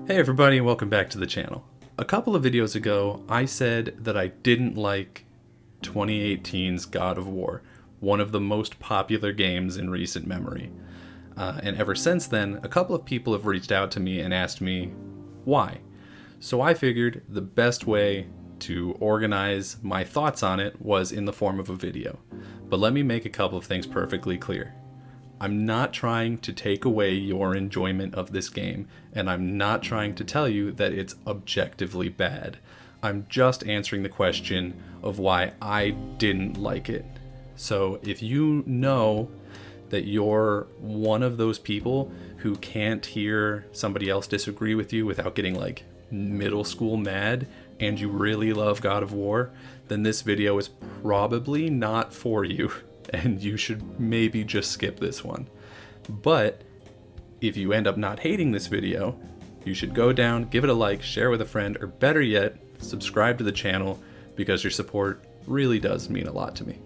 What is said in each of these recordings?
Hey everybody, and welcome back to the channel. A couple of videos ago, I said that I didn't like 2018's God of War, one of the most popular games in recent memory. And ever since then, a couple of people have reached out to me and asked me why. So I figured the best way to organize my thoughts on it was in the form of a video. But let me make a couple of things perfectly clear. I'm not trying to take away your enjoyment of this game, and I'm not trying to tell you that it's objectively bad. I'm just answering the question of why I didn't like it. So if you know that you're one of those people who can't hear somebody else disagree with you without getting like middle school mad, and you really love God of War, then this video is probably not for you. And you should maybe just skip this one. But if you end up not hating this video, you should go down, give it a like, share with a friend, or better yet, subscribe to the channel because your support really does mean a lot to me.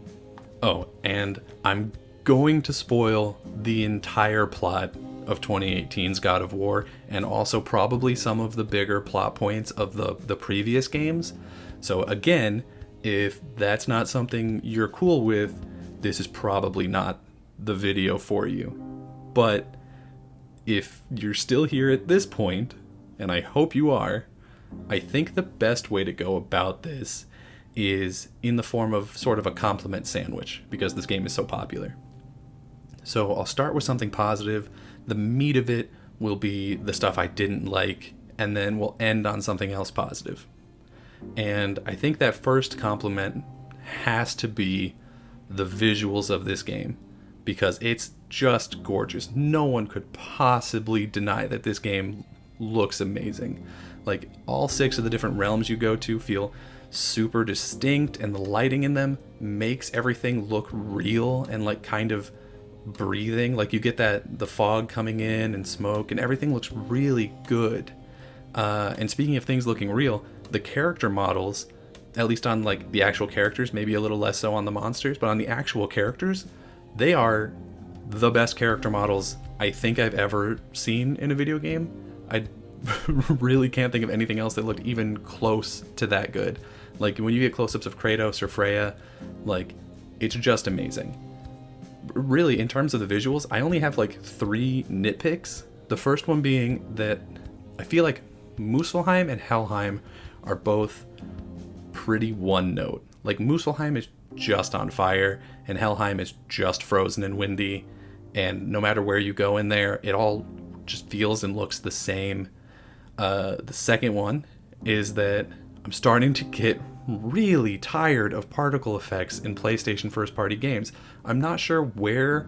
Oh, and I'm going to spoil the entire plot of 2018's God of War and also probably some of the bigger plot points of the previous games. So again, if that's not something you're cool with, this is probably not the video for you. But if you're still here at this point, and I hope you are, I think the best way to go about this is in the form of sort of a compliment sandwich, because this game is so popular. So I'll start with something positive. The meat of it will be the stuff I didn't like, and then we'll end on something else positive. And I think that first compliment has to be the visuals of this game, because it's just gorgeous. No one could possibly deny that this game looks amazing. Like, all 6 of the different realms you go to feel super distinct, and the lighting in them makes everything look real and like kind of breathing. Like, you get the fog coming in and smoke, and everything looks really good. And speaking of things looking real, the character models, at least on like the actual characters, maybe a little less so on the monsters, but on the actual characters, they are the best character models I think I've ever seen in a video game. I really can't think of anything else that looked even close to that good. Like, when you get close-ups of Kratos or Freya, like, it's just amazing. Really, in terms of the visuals, I only have like 3 nitpicks. The first one being that I feel like Muspelheim and Helheim are both pretty one note. Like, Muspelheim is just on fire and Helheim is just frozen and windy, and no matter where you go in there, it all just feels and looks the same. The second one is that I'm starting to get really tired of particle effects in PlayStation first party games. I'm not sure where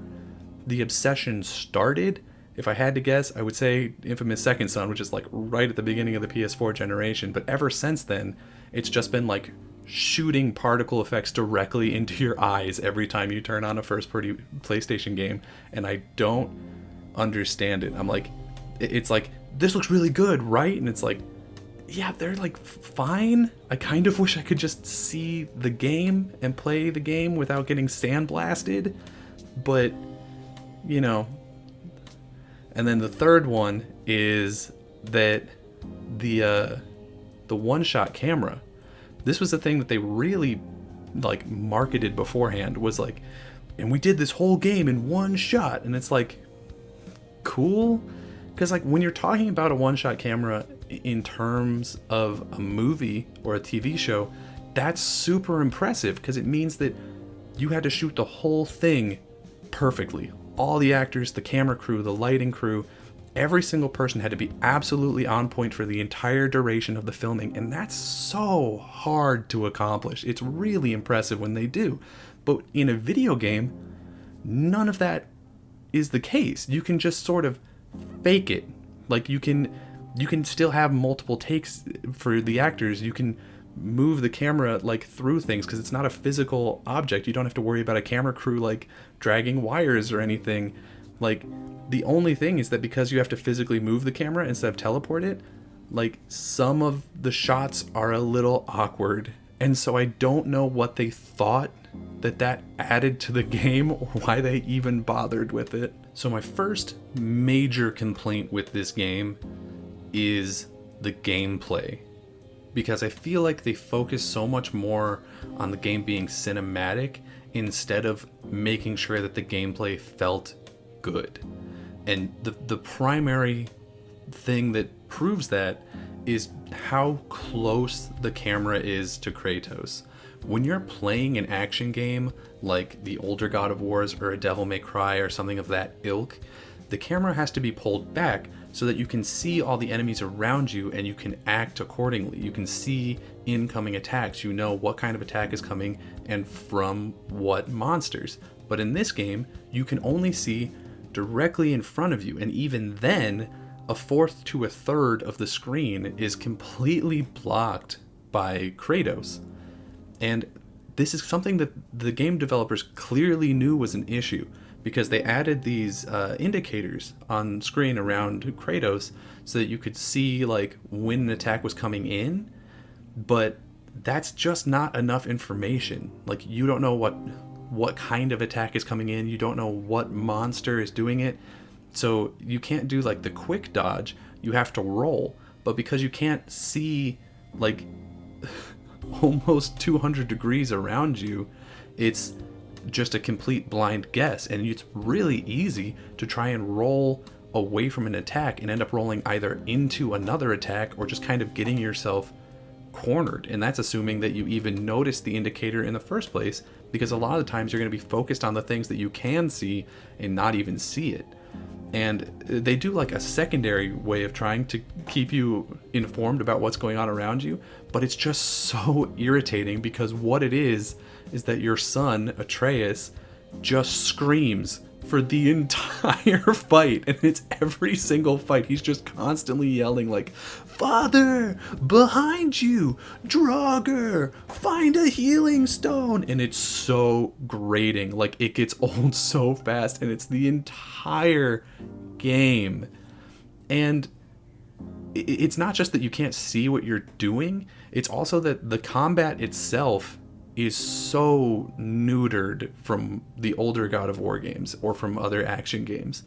the obsession started. If I had to guess, I would say Infamous Second Son, which is like right at the beginning of the PS4 generation, but ever since then, it's just been like shooting particle effects directly into your eyes every time you turn on a first-party PlayStation game, and I don't understand it. I'm like, it's like, this looks really good, right? And it's like, yeah, they're like fine. I kind of wish I could just see the game and play the game without getting sandblasted, but you know. And then the third one is that the one-shot camera. This was the thing that they really like marketed beforehand, was like, and we did this whole game in one shot. And it's like, cool, because like when you're talking about a one-shot camera in terms of a movie or a TV show, that's super impressive, because it means that you had to shoot the whole thing perfectly. All the actors, the camera crew, the lighting crew, every single person had to be absolutely on point for the entire duration of the filming, and that's so hard to accomplish. It's really impressive when they do. But in a video game, none of that is the case. You can just sort of fake it. Like, you can still have multiple takes for the actors. You can move the camera like through things because it's not a physical object. You don't have to worry about a camera crew like dragging wires or anything. Like, the only thing is that because you have to physically move the camera instead of teleport it, like, some of the shots are a little awkward. And so I don't know what they thought that added to the game, or why they even bothered with it. So my first major complaint with this game is the gameplay. Because I feel like they focus so much more on the game being cinematic instead of making sure that the gameplay felt good. And the primary thing that proves that is how close the camera is to Kratos. When you're playing an action game like the older God of Wars or a Devil May Cry or something of that ilk, the camera has to be pulled back so that you can see all the enemies around you and you can act accordingly. You can see incoming attacks. You know what kind of attack is coming and from what monsters. But in this game, you can only see directly in front of you, and even then, a fourth to a third of the screen is completely blocked by Kratos. And this is something that the game developers clearly knew was an issue, because they added these indicators on screen around Kratos so that you could see like when an attack was coming in, but that's just not enough information. Like, you don't know what kind of attack is coming in, you don't know what monster is doing it, so you can't do like the quick dodge, you have to roll. But because you can't see like almost 200 degrees around you, it's just a complete blind guess, and it's really easy to try and roll away from an attack and end up rolling either into another attack or just kind of getting yourself cornered. And that's assuming that you even noticed the indicator in the first place, because a lot of the times you're going to be focused on the things that you can see and not even see it. And they do like a secondary way of trying to keep you informed about what's going on around you, but it's just so irritating, because what it is that your son, Atreus, just screams for the entire fight, and it's every single fight. He's just constantly yelling like, "Father, behind you! Draugr, find a healing stone!" And it's so grating. Like, it gets old so fast, and it's the entire game. And it's not just that you can't see what you're doing, it's also that the combat itself is so neutered from the older God of War games or from other action games.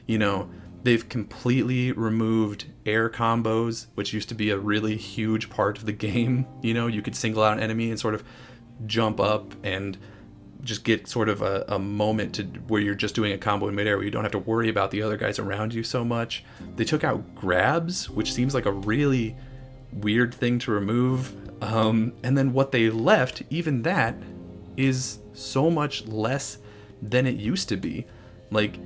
You know, they've completely removed air combos, which used to be a really huge part of the game. You know, you could single out an enemy and sort of jump up and just get sort of a moment to where you're just doing a combo in midair where you don't have to worry about the other guys around you so much. They took out grabs, which seems like a really weird thing to remove. And then what they left, even that, is so much less than it used to be. Like,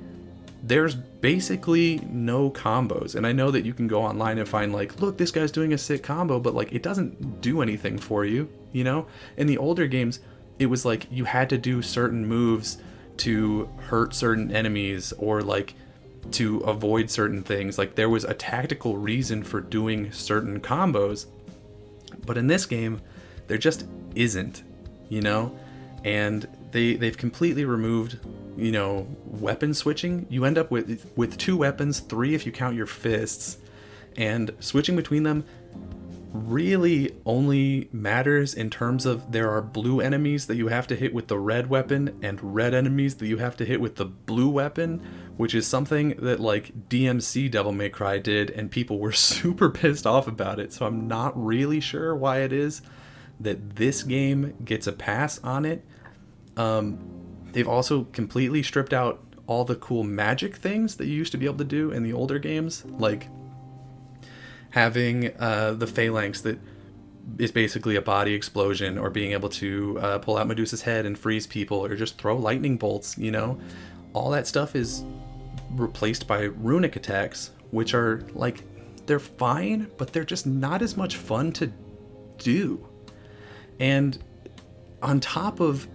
there's basically no combos. And I know that you can go online and find like, look, this guy's doing a sick combo, but like, it doesn't do anything for you, you know? In the older games, it was like you had to do certain moves to hurt certain enemies or like to avoid certain things. Like, there was a tactical reason for doing certain combos. But in this game, there just isn't, you know? And they've completely removed, you know, weapon switching. You end up with 2 weapons, 3 if you count your fists, and switching between them really only matters in terms of there are blue enemies that you have to hit with the red weapon and red enemies that you have to hit with the blue weapon, which is something that like DMC Devil May Cry did, and people were super pissed off about it. So I'm not really sure why it is that this game gets a pass on it. They've also completely stripped out all the cool magic things that you used to be able to do in the older games, like having the phalanx that is basically a body explosion, or being able to pull out Medusa's head and freeze people, or just throw lightning bolts, you know? All that stuff is replaced by runic attacks, which are like, they're fine, but they're just not as much fun to do. And on top of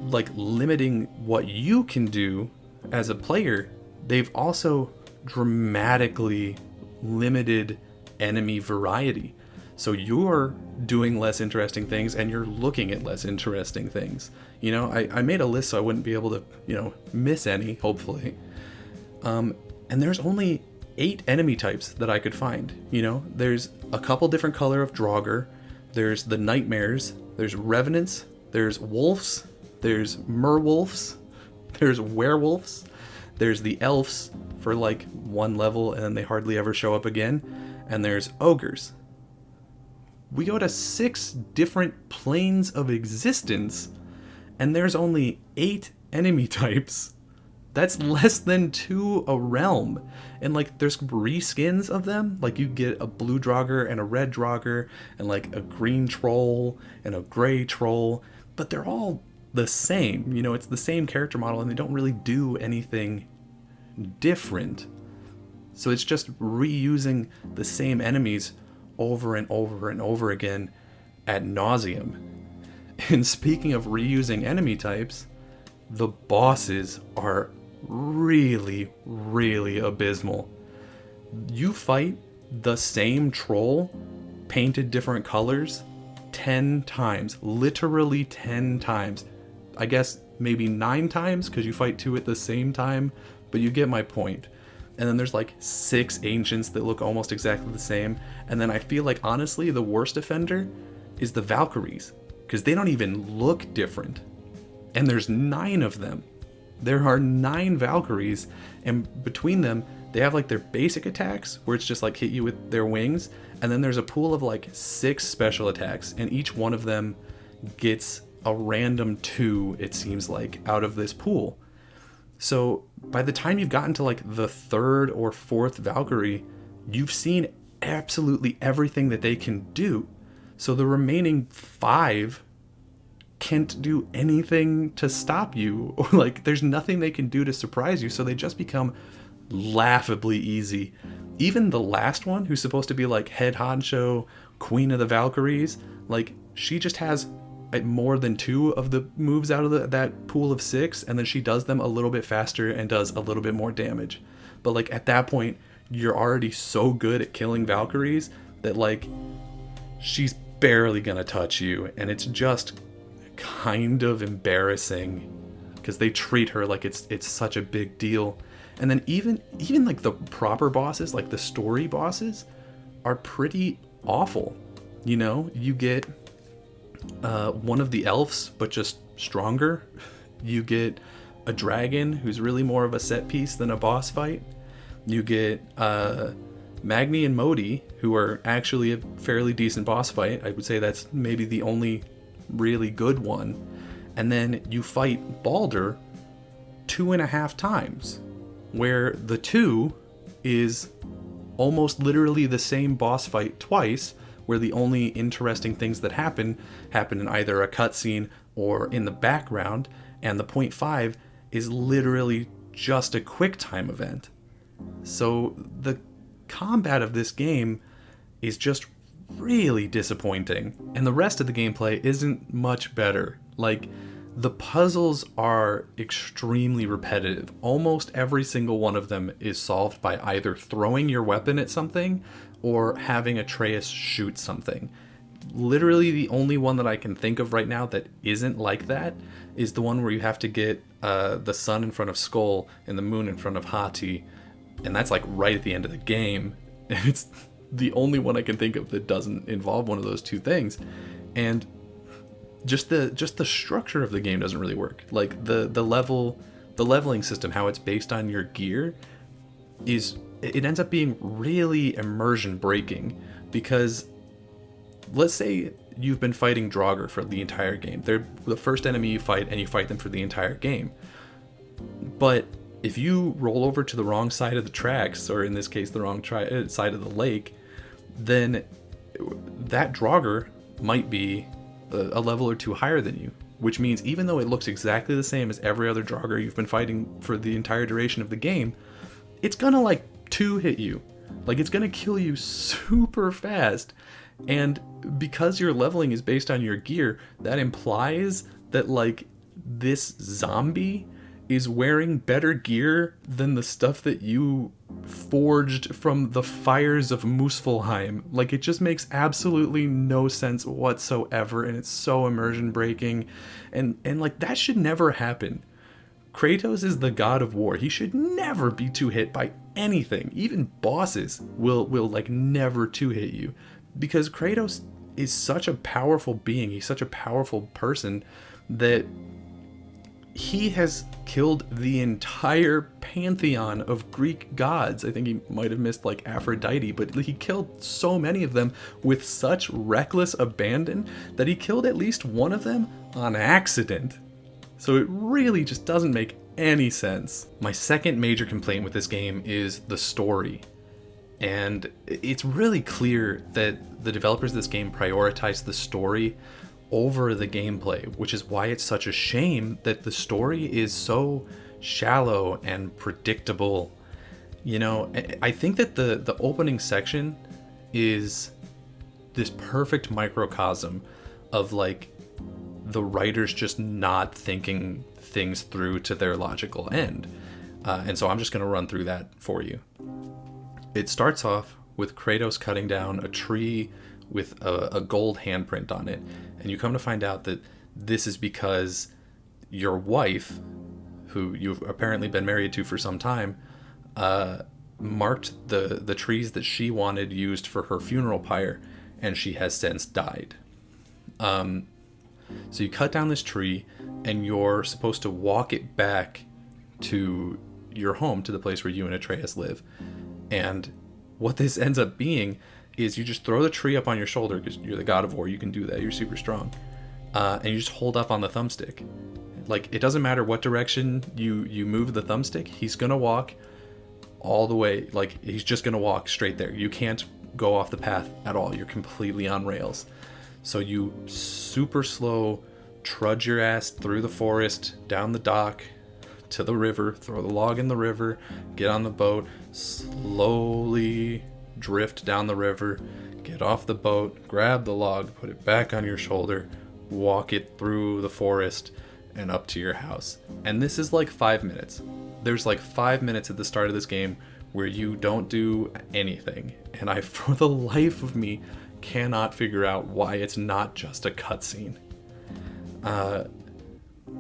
like limiting what you can do as a player, they've also dramatically limited enemy variety. So you're doing less interesting things and you're looking at less interesting things. You know, I made a list so I wouldn't be able to, you know, miss any, hopefully. And there's only 8 enemy types that I could find. You know, there's a couple different color of Draugr, there's the nightmares, there's revenants, there's wolves, there's merwolves, there's werewolves, there's the elves for like one level and then they hardly ever show up again. And there's ogres. We go to 6 different planes of existence, and there's only 8 enemy types. That's less than 2 a realm. And like there's reskins of them. Like you get a blue Draugr and a red Draugr and like a green troll and a gray troll, but they're all the same. You know, it's the same character model and they don't really do anything different. So it's just reusing the same enemies over and over and over again ad nauseum. And speaking of reusing enemy types, the bosses are really, really abysmal. You fight the same troll painted different colors 10 times, literally 10 times. I guess maybe 9 times because you fight 2 at the same time, but you get my point. And then there's like 6 ancients that look almost exactly the same. And then I feel like, honestly, the worst offender is the Valkyries, because they don't even look different. And there's 9 of them. There are 9 Valkyries, and between them, they have like their basic attacks, where it's just like hit you with their wings. And then there's a pool of like 6 special attacks, and each one of them gets a random 2, it seems like, out of this pool. So by the time you've gotten to like the 3rd or 4th Valkyrie, you've seen absolutely everything that they can do. So the remaining 5 can't do anything to stop you, or like there's nothing they can do to surprise you. So they just become laughably easy. Even the last one, who's supposed to be like head honcho, queen of the Valkyries, like she just has more than 2 of the moves out of that pool of 6, and then she does them a little bit faster and does a little bit more damage. But like at that point, you're already so good at killing Valkyries that like she's barely gonna touch you, and it's just kind of embarrassing because they treat her like it's such a big deal. And then even like the proper bosses, like the story bosses, are pretty awful. You know, you get one of the elves, but just stronger. You get a dragon who's really more of a set piece than a boss fight. You get Magni and Modi, who are actually a fairly decent boss fight. I would say that's maybe the only really good one. And then you fight Baldur 2.5 times, where the 2 is almost literally the same boss fight twice, where the only interesting things that happen in either a cutscene or in the background, and the 0.5 is literally just a quick time event. So the combat of this game is just really disappointing, and the rest of the gameplay isn't much better. Like, the puzzles are extremely repetitive. Almost every single one of them is solved by either throwing your weapon at something or having Atreus shoot something. Literally the only one that I can think of right now that isn't like that is the one where you have to get the sun in front of Skull and the moon in front of Hati, and that's like right at the end of the game. And it's the only one I can think of that doesn't involve one of those 2 things. And just the structure of the game doesn't really work. Like the leveling system, how it's based on your gear, it ends up being really immersion breaking, because let's say you've been fighting Draugr for the entire game. They're the first enemy you fight, and you fight them for the entire game. But if you roll over to the wrong side of the tracks, or in this case the wrong side of the lake, then that Draugr might be a level or 2 higher than you, which means even though it looks exactly the same as every other Draugr you've been fighting for the entire duration of the game, it's gonna like 2 hit you. Like, it's gonna kill you super fast. And because your leveling is based on your gear, that implies that like this zombie is wearing better gear than the stuff that you forged from the fires of Muspelheim. Like, it just makes absolutely no sense whatsoever, and it's so immersion breaking, and like that should never happen. Kratos is the god of war. He should never be 2-hit by anything. Even bosses will like never 2-hit you, because Kratos is such a powerful being. He's such a powerful person that he has killed the entire pantheon of Greek gods. I think he might have missed like Aphrodite, but he killed so many of them with such reckless abandon that he killed at least one of them on accident. So it really just doesn't make any sense. My second major complaint with this game is the story. And it's really clear that the developers of this game prioritize the story over the gameplay, which is why it's such a shame that the story is so shallow and predictable. You know, I think that the opening section is this perfect microcosm of like the writers just not thinking things through to their logical end. And so I'm just going to run through that for you. It starts off with Kratos cutting down a tree with a gold handprint on it. And you come to find out that this is because your wife, who you've apparently been married to for some time, marked the trees that she wanted used for her funeral pyre, and she has since died. So you cut down this tree, and you're supposed to walk it back to your home, to the place where you and Atreus live. And what this ends up being is you just throw the tree up on your shoulder, because you're the god of war, you can do that, you're super strong, and you just hold up on the thumbstick. Like, it doesn't matter what direction you move the thumbstick, he's gonna walk all the way, like, he's just gonna walk straight there. You can't go off the path at all, you're completely on rails. So you super slow trudge your ass through the forest, down the dock, to the river, throw the log in the river, get on the boat, slowly drift down the river, get off the boat, grab the log, put it back on your shoulder, walk it through the forest and up to your house. And this is like 5 minutes. There's like 5 minutes at the start of this game where you don't do anything. And I, for the life of me, cannot figure out why it's not just a cutscene.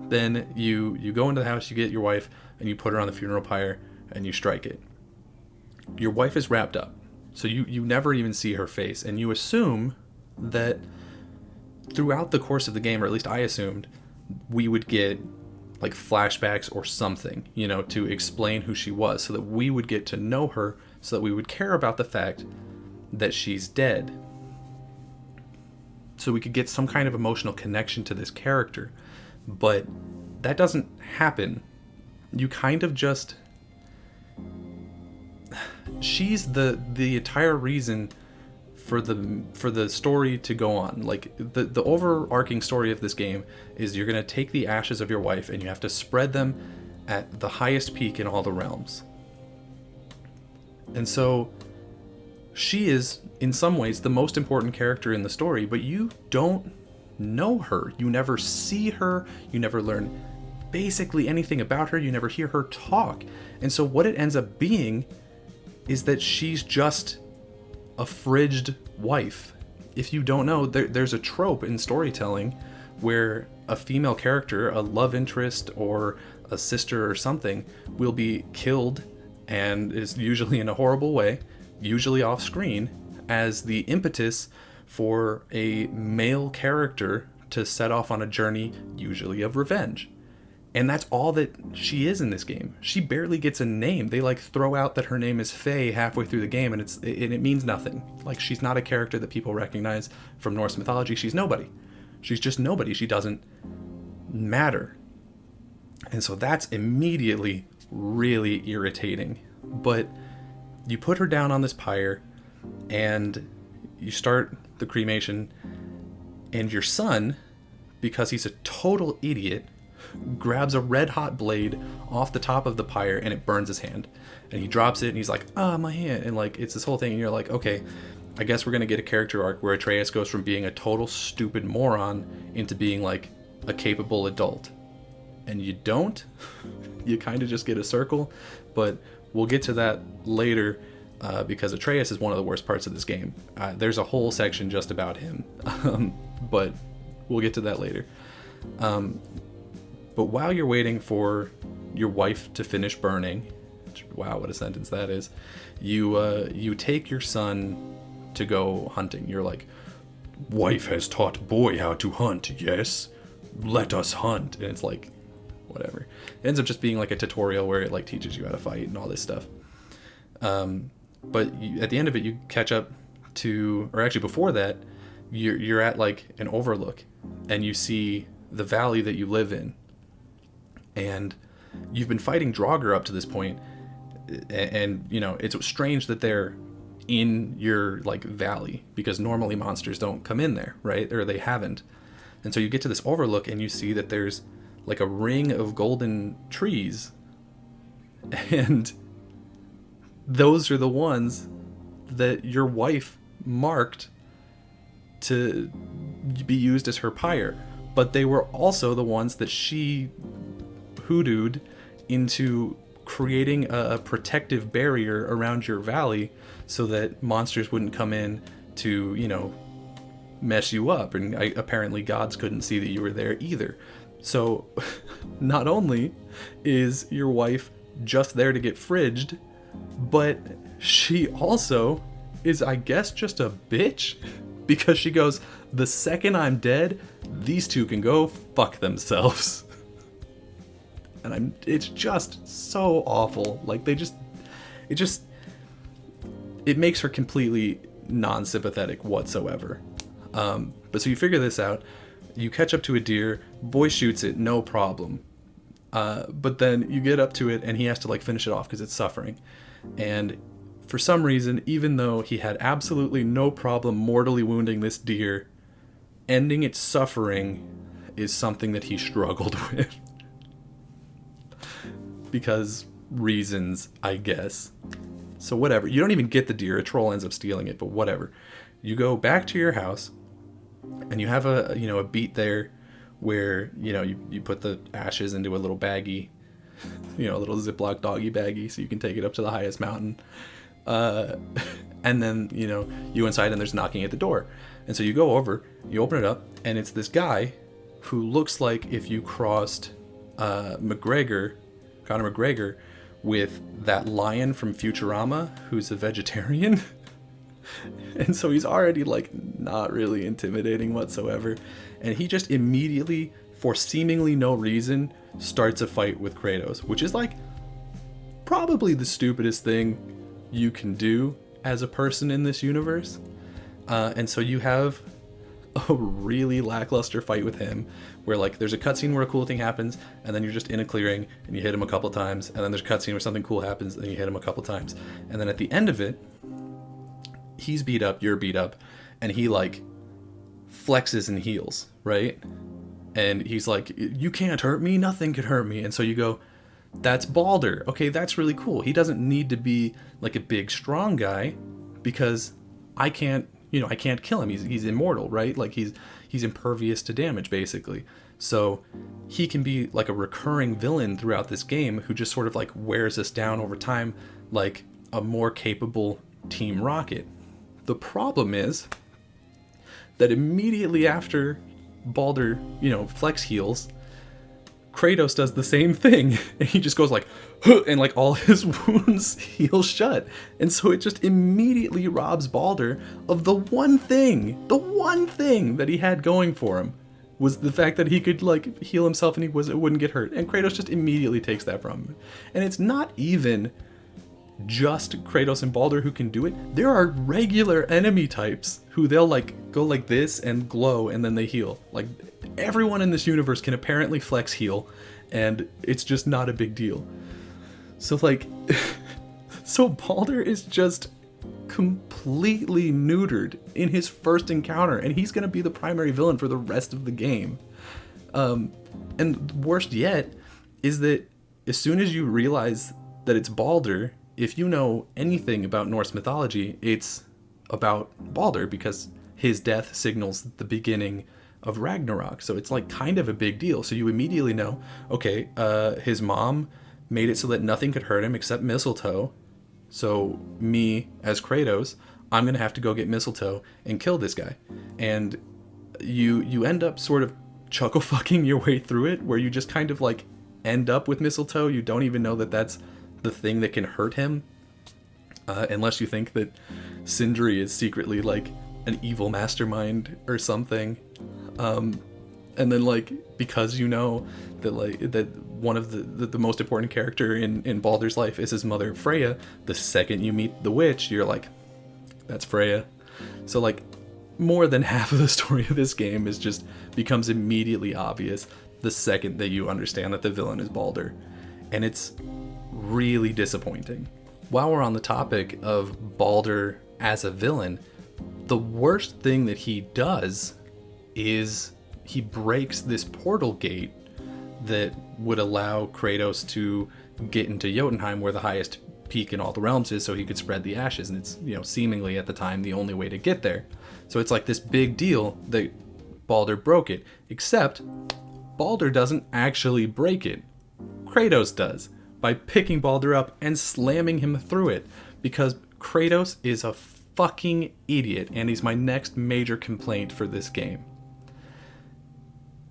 Then you go into the house, you get your wife, and you put her on the funeral pyre, and you strike it. Your wife is wrapped up, so you never even see her face, and you assume that throughout the course of the game, or at least I assumed, we would get like flashbacks or something, you know, to explain who she was, so that we would get to know her, so that we would care about the fact that she's dead. So we could get some kind of emotional connection to this character. But that doesn't happen. You kind of just... She's the entire reason for the story to go on. Like, the overarching story of this game is you're going to take the ashes of your wife and you have to spread them at the highest peak in all the realms. And so she is, in some ways, the most important character in the story, but you don't know her. You never see her. You never learn basically anything about her. You never hear her talk. And so what it ends up being is that she's just a fridged wife. If you don't know, there's a trope in storytelling where a female character, a love interest or a sister or something, will be killed, and is usually in a horrible way, usually off screen, as the impetus for a male character to set off on a journey, usually of revenge. And that's all that she is in this game. She barely gets a name. They like throw out that her name is Faye halfway through the game, and it means nothing. Like, she's not a character that people recognize from Norse mythology. She's nobody. She's just nobody. She doesn't matter. And so that's immediately really irritating. But you put her down on this pyre, and you start the cremation, and your son, because he's a total idiot, grabs a red hot blade off the top of the pyre, and it burns his hand. And he drops it, and he's like, my hand. And like, it's this whole thing, and you're like, okay, I guess we're gonna get a character arc where Atreus goes from being a total stupid moron into being like a capable adult. And you don't. You kind of just get a circle, but we'll get to that later, because Atreus is one of the worst parts of this game. There's a whole section just about him, but we'll get to that later. But while you're waiting for your wife to finish burning, wow, what a sentence that is, you take your son to go hunting. You're like, wife has taught boy how to hunt, yes? Let us hunt. And it's like whatever. It ends up just being like a tutorial where it like teaches you how to fight and all this stuff. But at the end of it, you catch up to, or actually before that, you're at like an overlook, and you see the valley that you live in, and you've been fighting Draugr up to this point, and you know it's strange that they're in your like valley, because normally monsters don't come in there, right? Or they haven't. And so you get to this overlook and you see that there's like a ring of golden trees, and those are the ones that your wife marked to be used as her pyre. But they were also the ones that she hoodooed into creating a protective barrier around your valley so that monsters wouldn't come in to, you know, mess you up. And apparently gods couldn't see that you were there either. So not only is your wife just there to get fridged, but she also is, I guess, just a bitch, because she goes, the second I'm dead, these two can go fuck themselves. And it's just so awful. Like it makes her completely non-sympathetic whatsoever. But so you figure this out, you catch up to a deer, boy shoots it, no problem. But then you get up to it and he has to like finish it off because it's suffering. And for some reason, even though he had absolutely no problem mortally wounding this deer, ending its suffering is something that he struggled with. Because reasons, I guess. So whatever. You don't even get the deer. A troll ends up stealing it, but whatever. You go back to your house, and you have a beat there where, you put the ashes into a little baggie, a little Ziploc doggy baggie, so you can take it up to the highest mountain. And then, you inside and there's knocking at the door. And so you go over, you open it up, and it's this guy who looks like if you crossed Conor McGregor, with that lion from Futurama who's a vegetarian. And so he's already like not really intimidating whatsoever. And he just immediately, for seemingly no reason, starts a fight with Kratos, which is like probably the stupidest thing you can do as a person in this universe. And so you have a really lackluster fight with him where like there's a cutscene where a cool thing happens, and then you're just in a clearing and you hit him a couple times, and then there's a cutscene where something cool happens and you hit him a couple times, and then at the end of it, he's beat up, you're beat up, and he like flexes and heals, right? And he's like, you can't hurt me, nothing can hurt me. And so you go, that's Baldur. Okay, that's really cool. He doesn't need to be like a big strong guy, because I can't kill him. He's immortal, right? Like he's impervious to damage, basically. So he can be like a recurring villain throughout this game who just sort of like wears us down over time, like a more capable Team Rocket. The problem is that immediately after Baldur, flex heals, Kratos does the same thing, and he just goes like, huh, and like all his wounds heal shut. And so it just immediately robs Baldur of the one thing that he had going for him, was the fact that he could like heal himself and it wouldn't get hurt. And Kratos just immediately takes that from him. And it's not even just Kratos and Baldur who can do it. There are regular enemy types who they'll like go like this and glow and then they heal. Like everyone in this universe can apparently flex heal, and it's just not a big deal. So like so Baldur is just completely neutered in his first encounter, and he's gonna be the primary villain for the rest of the game. And worst yet is that as soon as you realize that it's Baldur, if you know anything about Norse mythology, it's about Baldur, because his death signals the beginning of Ragnarok. So it's like kind of a big deal. So you immediately know, okay, his mom made it so that nothing could hurt him except mistletoe. So me, as Kratos, I'm going to have to go get mistletoe and kill this guy. And you end up sort of chuckle fucking your way through it, where you just kind of like end up with mistletoe. You don't even know that that's the thing that can hurt him, unless you think that Sindri is secretly like an evil mastermind or something. And then, like, because you know that, like, that one of the most important character in Baldur's life is his mother Freya, the second you meet the witch, you're like, that's Freya. So, like, more than half of the story of this game is just becomes immediately obvious the second that you understand that the villain is Baldur. And it's really disappointing. While we're on the topic of Baldur as a villain, the worst thing that he does is he breaks this portal gate that would allow Kratos to get into Jotunheim, where the highest peak in all the realms is, so he could spread the ashes. And it's, you know, seemingly at the time the only way to get there. So it's like this big deal that Baldur broke it. Except Baldur doesn't actually break it. Kratos does, by picking Baldur up and slamming him through it. Because Kratos is a fucking idiot, and he's my next major complaint for this game.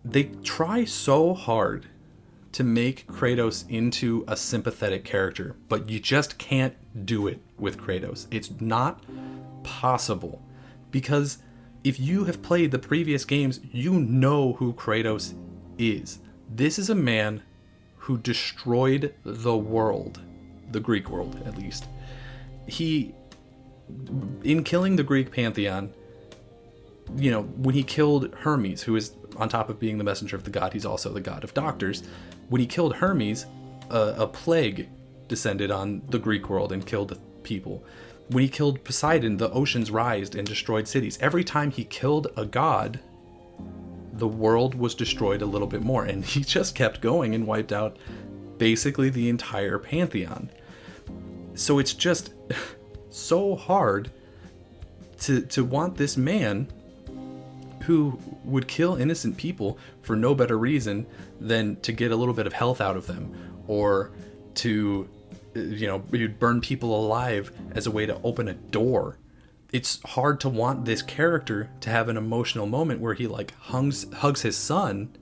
They try so hard to make Kratos into a sympathetic character, but you just can't do it with Kratos. It's not possible. Because if you have played the previous games, you know who Kratos is. This is a man who destroyed the world, the Greek world at least. He, in killing the Greek pantheon, you know, when he killed Hermes, who is, on top of being the messenger of the god, he's also the god of doctors. When he killed Hermes, a plague descended on the Greek world and killed people. When he killed Poseidon, the oceans rised and destroyed cities. Every time he killed a god, the world was destroyed a little bit more, and he just kept going and wiped out basically the entire pantheon. So it's just so hard to want this man who would kill innocent people for no better reason than to get a little bit of health out of them, or to, you know, you'd burn people alive as a way to open a door. It's hard to want this character to have an emotional moment where he, like, hugs his son,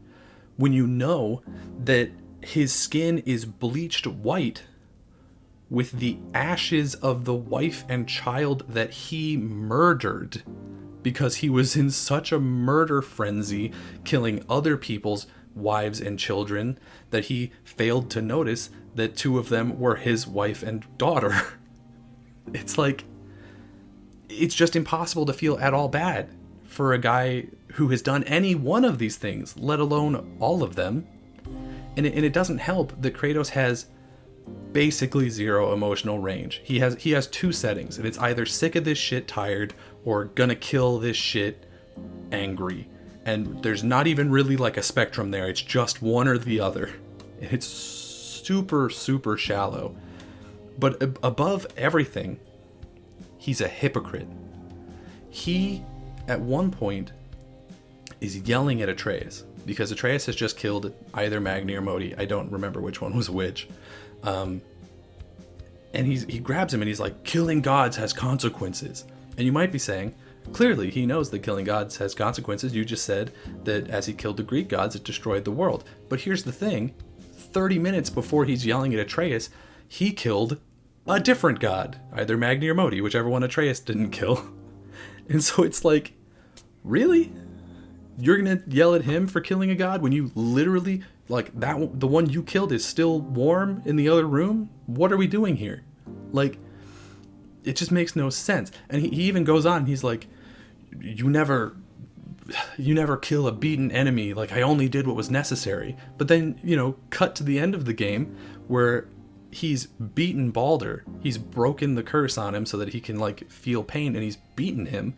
when you know that his skin is bleached white with the ashes of the wife and child that he murdered, because he was in such a murder frenzy killing other people's wives and children that he failed to notice that two of them were his wife and daughter. It's like, it's just impossible to feel at all bad for a guy who has done any one of these things, let alone all of them. And it doesn't help that Kratos has basically zero emotional range. He has two settings, and it's either sick of this shit, tired, or gonna kill this shit, angry. And there's not even really like a spectrum there. It's just one or the other. And it's super, super shallow. But above everything, he's a hypocrite. He, at one point, is yelling at Atreus, because Atreus has just killed either Magni or Modi. I don't remember which one was which. And he grabs him and he's like, killing gods has consequences. And you might be saying, clearly he knows that killing gods has consequences. You just said that as he killed the Greek gods, it destroyed the world. But here's the thing, 30 minutes before he's yelling at Atreus, he killed a different god, either Magni or Modi, whichever one Atreus didn't kill. And so it's like, really? You're gonna yell at him for killing a god when you literally, like, that the one you killed is still warm in the other room? What are we doing here? Like, it just makes no sense. And he even goes on, he's like, you never kill a beaten enemy, like, I only did what was necessary. But then, you know, cut to the end of the game where he's beaten Baldur, he's broken the curse on him so that he can, like, feel pain, and he's beaten him,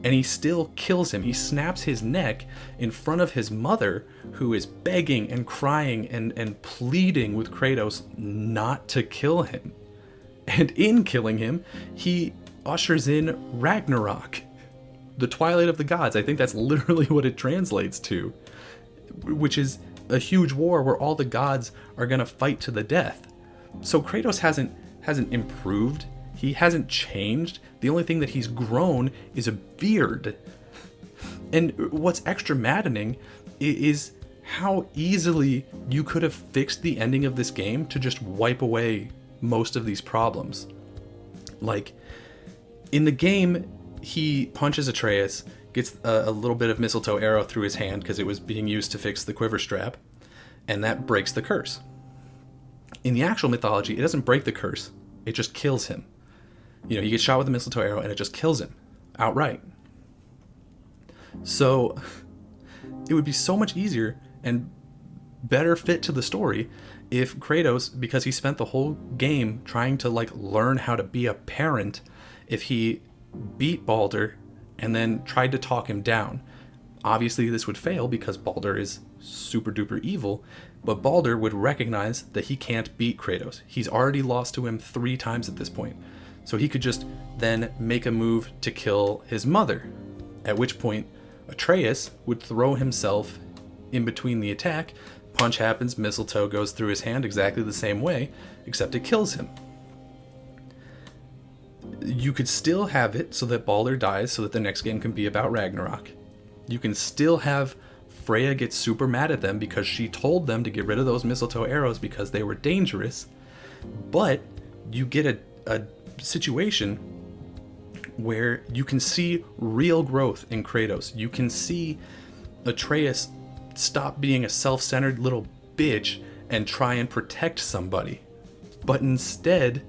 and he still kills him. He snaps his neck in front of his mother, who is begging and crying and pleading with Kratos not to kill him. And in killing him, he ushers in Ragnarok, the Twilight of the Gods. I think that's literally what it translates to, which is a huge war where all the gods are gonna fight to the death. So Kratos hasn't improved. He hasn't changed. The only thing that he's grown is a beard. And what's extra maddening is how easily you could have fixed the ending of this game to just wipe away most of these problems. Like, in the game, he punches Atreus, gets a little bit of mistletoe arrow through his hand because it was being used to fix the quiver strap, and that breaks the curse. In the actual mythology, it doesn't break the curse, it just kills him. He gets shot with a mistletoe arrow and it just kills him outright. So it would be so much easier and better fit to the story if Kratos, because he spent the whole game trying to learn how to be a parent, if he beat Baldur and then tried to talk him down. Obviously this would fail because Baldur is super duper evil, but Baldur would recognize that he can't beat Kratos. He's already lost to him 3 times at this point. So he could just then make a move to kill his mother, at which point Atreus would throw himself in between the attack. Punch happens, mistletoe goes through his hand exactly the same way, except it kills him. You could still have it so that Baldur dies so that the next game can be about Ragnarok. You can still have Freya get super mad at them because she told them to get rid of those mistletoe arrows because they were dangerous. But you get a situation where you can see real growth in Kratos. You can see Atreus stop being a self-centered little bitch and try and protect somebody. But instead,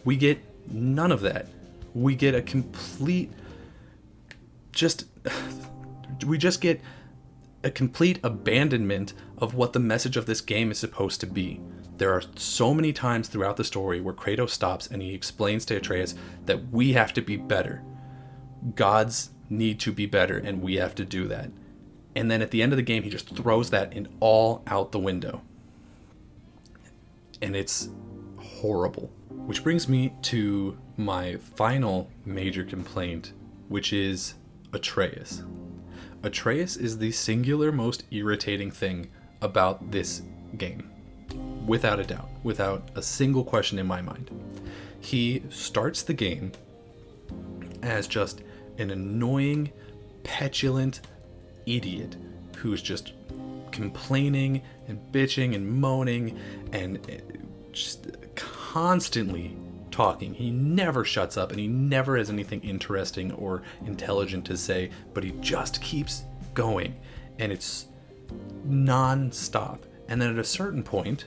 we get none of that. We get a complete we just get a complete abandonment of what the message of this game is supposed to be. There are so many times throughout the story where Kratos stops and he explains to Atreus that we have to be better. Gods need to be better and we have to do that. And then at the end of the game, he just throws that all out the window. And it's horrible. Which brings me to my final major complaint, which is Atreus. Atreus is the singular most irritating thing about this game. Without a doubt. Without a single question in my mind. He starts the game as just an annoying, petulant idiot who's just complaining and bitching and moaning and just constantly talking. He never shuts up and he never has anything interesting or intelligent to say, but he just keeps going and it's non-stop. And then at a certain point,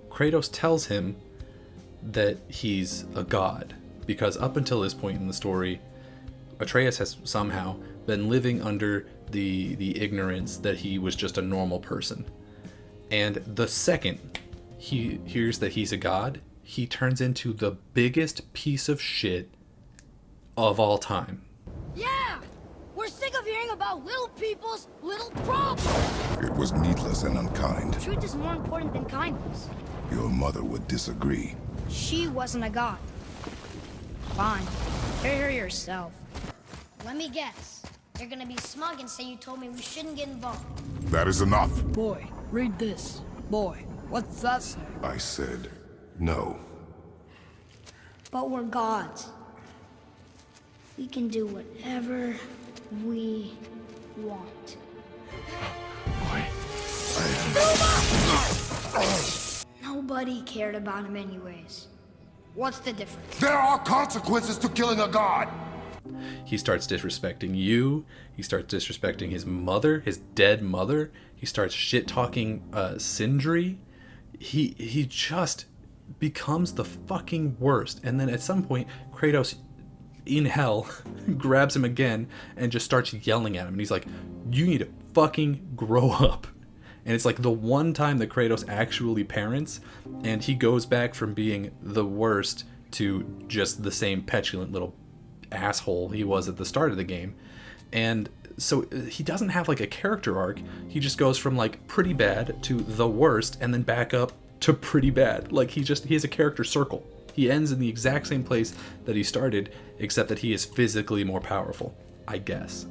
Kratos tells him that he's a god, because up until this point in the story, Atreus has somehow been living under the ignorance that he was just a normal person. And the second he hears that he's a god, he turns into the biggest piece of shit of all time. Yeah! We're sick of hearing about little people's little problems! It was needless and unkind. Truth is more important than kindness. Your mother would disagree. She wasn't a god. Fine. Hear her yourself. Let me guess. You're gonna be smug and say you told me we shouldn't get involved. That is enough. Boy, read this. Boy, what's that say? I said no. But we're gods. We can do whatever we want. Nobody cared about him anyways. What's the difference? There are consequences to killing a god. He starts disrespecting you. He starts disrespecting his mother, his dead mother. He starts shit-talking Sindri. He just becomes the fucking worst. And then at some point, Kratos, in hell, grabs him again and just starts yelling at him. And he's like, you need to fucking grow up. And it's like the one time that Kratos actually parents, and he goes back from being the worst to just the same petulant little asshole he was at the start of the game. And so he doesn't have like a character arc. He just goes from like pretty bad to the worst and then back up to pretty bad. Like he has a character circle. He ends in the exact same place that he started, except that he is physically more powerful, I guess.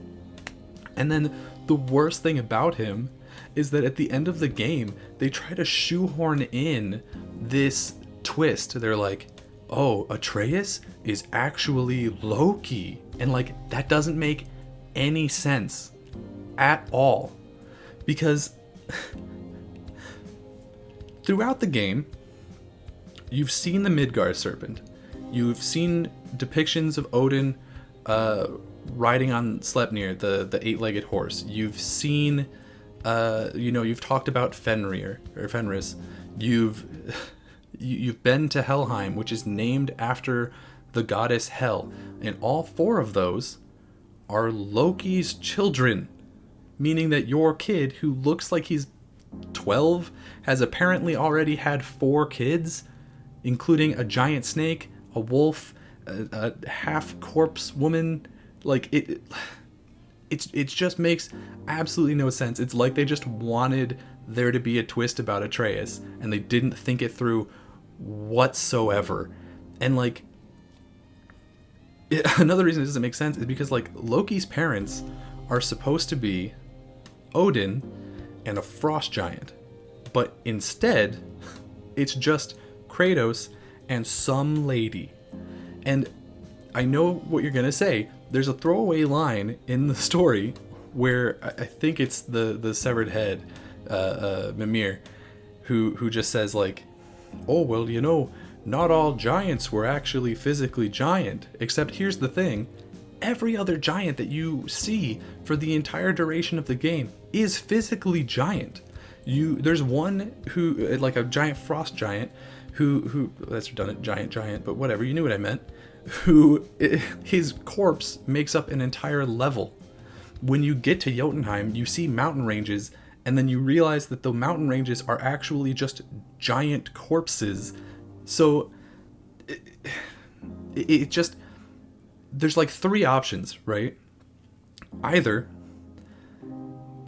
And then the worst thing about him is that at the end of the game, they try to shoehorn in this twist. They're like, oh, Atreus is actually Loki. And like, that doesn't make any sense at all. Because throughout the game, you've seen the Midgard serpent. You've seen depictions of Odin riding on Sleipnir, the eight-legged horse. You've seen, you've talked about Fenris. You've been to Helheim, which is named after the goddess Hel, and all 4 of those are Loki's children, meaning that your kid, who looks like he's 12, has apparently already had 4 kids, including a giant snake, a wolf, a half-corpse woman. Like, it just makes absolutely no sense. It's like they just wanted there to be a twist about Atreus, and they didn't think it through whatsoever. And, like, another reason it doesn't make sense is because, like, Loki's parents are supposed to be Odin and a frost giant, but instead it's just Kratos and some lady. And I know what you're gonna say. There's a throwaway line in the story where I think it's the severed head, Mimir, who just says, like, oh, well, not all giants were actually physically giant, except here's the thing: every other giant that you see for the entire duration of the game is physically giant. There's one who, like a giant frost giant, who that's redundant, giant, but whatever, you knew what I meant, his corpse makes up an entire level. When you get to Jotunheim, you see mountain ranges, and then you realize that the mountain ranges are actually just giant corpses. So it just, there's like 3 options, right? Either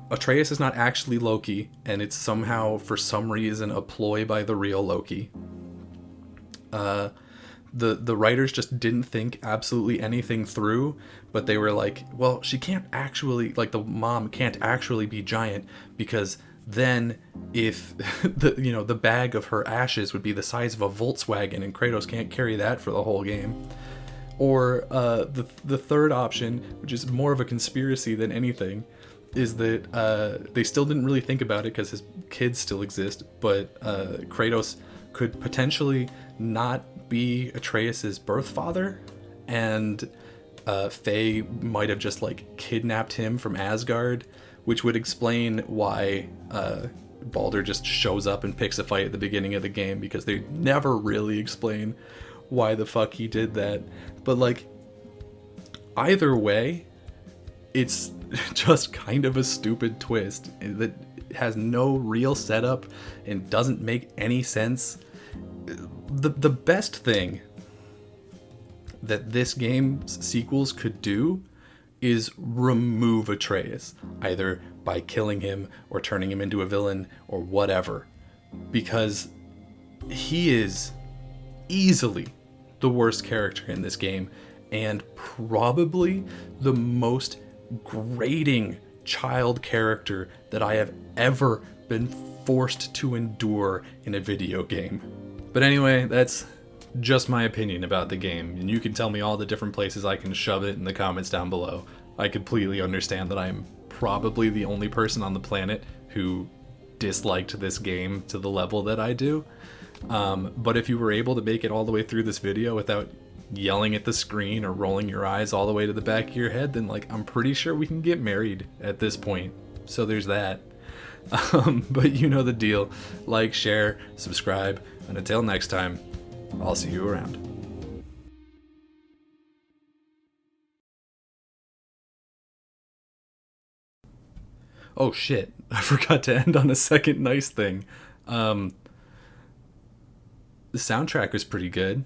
Atreus is not actually Loki, and it's somehow, for some reason, a ploy by the real Loki. The writers just didn't think absolutely anything through, but they were like, well, she can't actually, like, the mom can't actually be giant, because then if the bag of her ashes would be the size of a Volkswagen, and Kratos can't carry that for the whole game. Or the third option, which is more of a conspiracy than anything, is that they still didn't really think about it because his kids still exist, but Kratos could potentially not be Atreus's birth father, and Faye might have just, like, kidnapped him from Asgard, which would explain why Baldur just shows up and picks a fight at the beginning of the game, because they never really explain why the fuck he did that. But, like, either way, it's just kind of a stupid twist that has no real setup and doesn't make any sense. The best thing that this game's sequels could do is remove Atreus, either by killing him or turning him into a villain or whatever, because he is easily the worst character in this game, and probably the most grating child character that I have ever been forced to endure in a video game. But anyway, that's just my opinion about the game, and you can tell me all the different places I can shove it in the comments down below. I completely understand that I'm probably the only person on the planet who disliked this game to the level that I do. But if you were able to make it all the way through this video without yelling at the screen or rolling your eyes all the way to the back of your head, then, like, I'm pretty sure we can get married at this point. So there's that. But you know the deal. Like, share, subscribe, and until next time, I'll see you around. Oh shit, I forgot to end on a second nice thing. The soundtrack was pretty good.